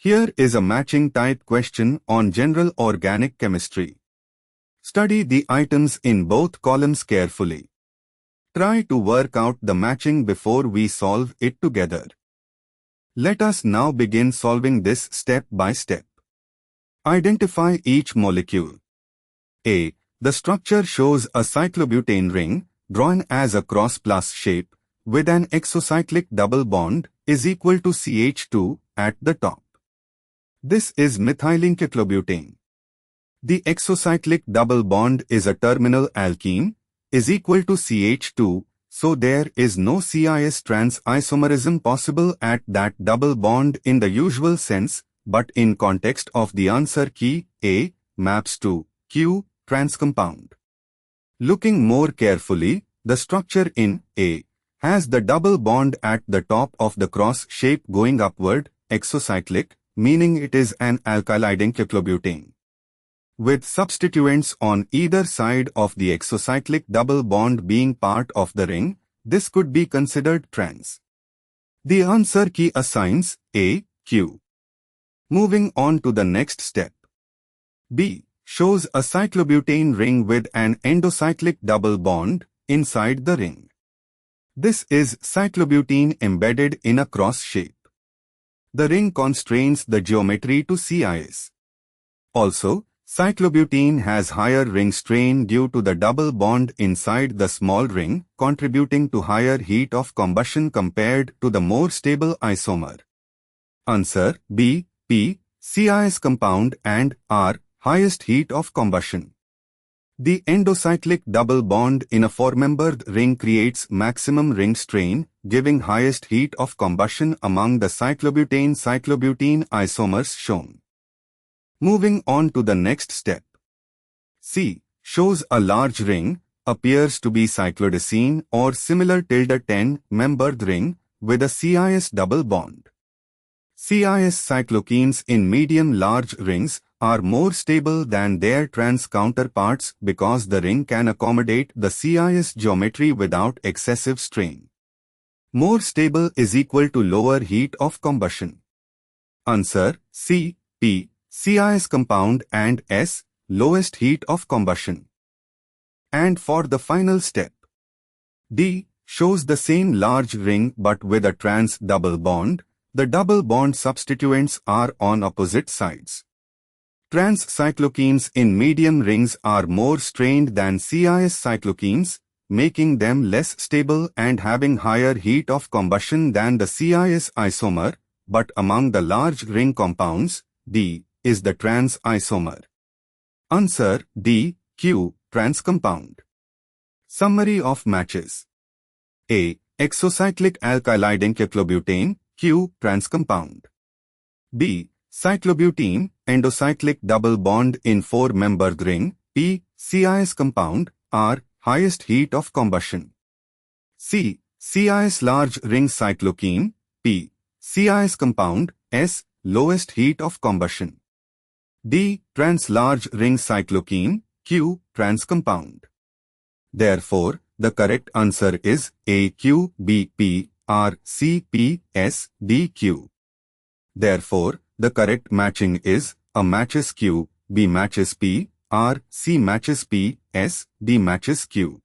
Here is a matching type question on general organic chemistry. Study the items in both columns carefully. Try to work out the matching before we solve it together. Let us now begin solving this step by step. Identify each molecule. A. The structure shows a cyclobutane ring, drawn as a cross-plus shape, with an exocyclic double bond, is equal to CH2 at the top. This is methylcyclobutane. The exocyclic double bond is a terminal alkene, is equal to CH2, so there is no CIS trans isomerism possible at that double bond in the usual sense, but in context of the answer key, A maps to Q trans compound. Looking more carefully, the structure in A has the double bond at the top of the cross shape going upward, exocyclic, meaning it is an alkylidine-cyclobutane. With substituents on either side of the exocyclic double bond being part of the ring, this could be considered trans. The answer key assigns A, Q. Moving on to the next step. B shows a cyclobutane ring with an endocyclic double bond inside the ring. This is cyclobutene embedded in a cross shape. The ring constrains the geometry to CIS. Also, cyclobutene has higher ring strain due to the double bond inside the small ring, contributing to higher heat of combustion compared to the more stable isomer. Answer B, P, CIS compound and R, highest heat of combustion. The endocyclic double bond in a four-membered ring creates maximum ring strain, giving highest heat of combustion among the cyclobutane-cyclobutene isomers shown. Moving on to the next step. C shows a large ring, appears to be cyclodecene or similar 10-membered ring with a CIS double bond. CIS cyclokenes in medium-large rings are more stable than their trans counterparts because the ring can accommodate the CIS geometry without excessive strain. More stable is equal to lower heat of combustion. Answer C, P, CIS compound and S, lowest heat of combustion. And for the final step. D shows the same large ring but with a trans double bond. The double bond substituents are on opposite sides. Trans cyclokenes in medium rings are more strained than CIS cyclokenes, making them less stable and having higher heat of combustion than the CIS isomer, but among the large ring compounds, D is the trans isomer. Answer D, Q, trans compound. Summary of matches. A. Exocyclic alkylidine-cyclobutane, Q, trans compound. B. Cyclobutene, endocyclic double bond in four-membered ring, P, CIS compound, R, highest heat of combustion. C. CIS large ring cyclokene, P, CIS compound, S, lowest heat of combustion. D. Trans large ring cyclokene, Q, trans compound. Therefore, the correct answer is A, Q, B, P, R, C, P, S, D, Q. Therefore, the correct matching is A matches Q, B matches P, R, C matches P, S, D matches Q.